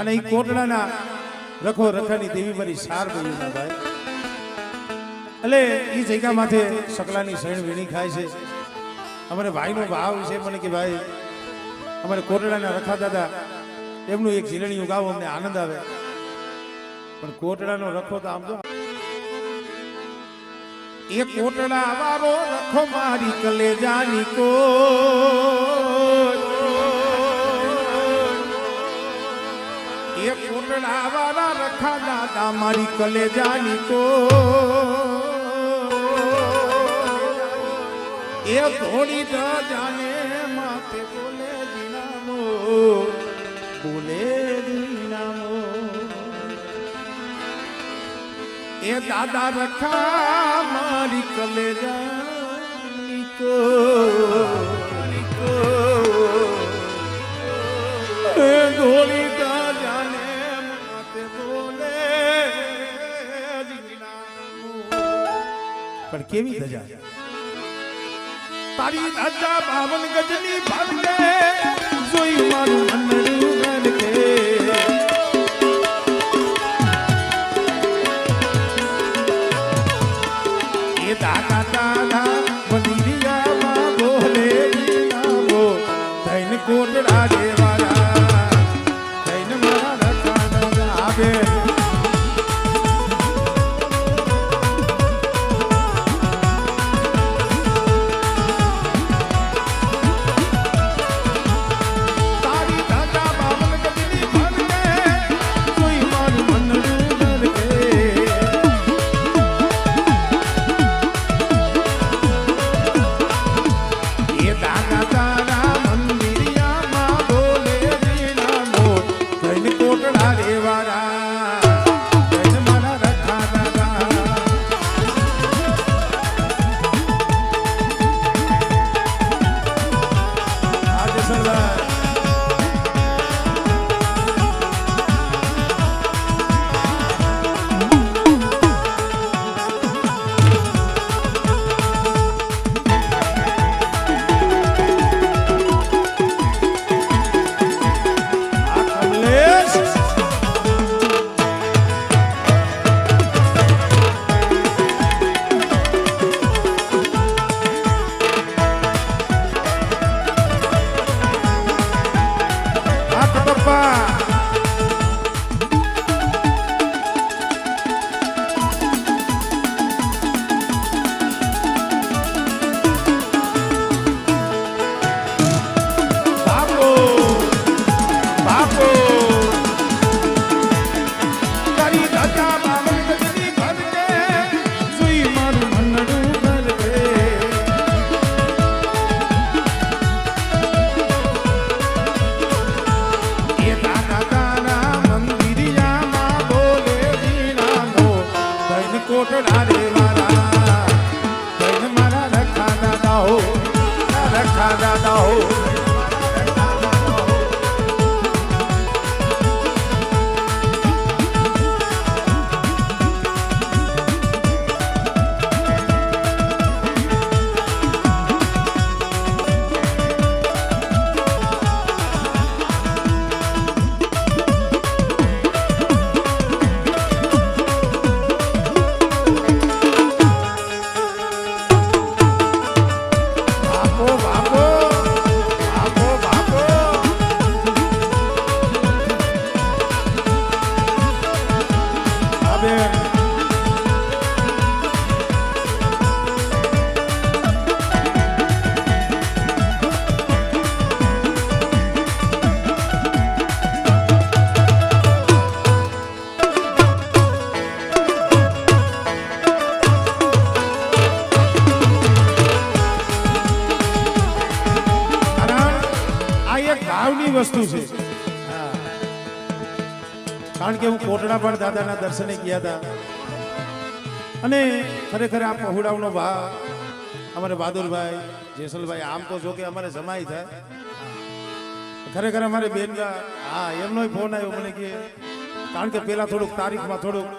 અને એ કોટડાના રખો રખાની દેવી મારી સાર ગયું ના ભાઈ. એટલે એ જગ્યા માથે સકલાની શરણ વીણી ખાય છે. અમારે ભાઈનો ભાવ છે મને કે ભાઈ અમારે કોટડાના રખા દાદા એમનું એક ઝીલણીયું ગાવ અમને આનંદ આવે. પણ કોટડાનો રખો તો આમ તો એ કોટડા વાળો રખો મારી કલેજાની કો એ કોટડા વાળા રખા દાદા મારી કલેજાની કો એ ધોળી દ જાને માથે બોલે દીનામો બોલે દીનામો એ દાદા રખા મારી કલેજાની કો એ ધોળી દ જાને માથે બોલે દીનામો. પણ કેવી ધજા તારી ધજા 52 ગજની ભાગે જોઈ મારું મનડું ગરકે એ દાદા દાદા મંદિરિયામાં બોલે નામો થઈને કોટડા દેવારા થઈને મારા રખાના આવે. કોટડા દેવારા થઈને મારા રખા દાદા હો રખા દાદા હો. વસ્તુ છે કારણ કે હું કોટડા પર દાદાના દર્શને ગયા હતા અને ખરેખર આ પહોળાવનો ભાવ અમારે બહાદુરભાઈ જેસલભાઈ આમ તો જો કે અમારે જમાઈ થાય ખરેખર અમારે બેનગા હા એમનો ફોન આવ્યો મને કે કારણ કે પેલા થોડુંક તારીખમાં થોડુંક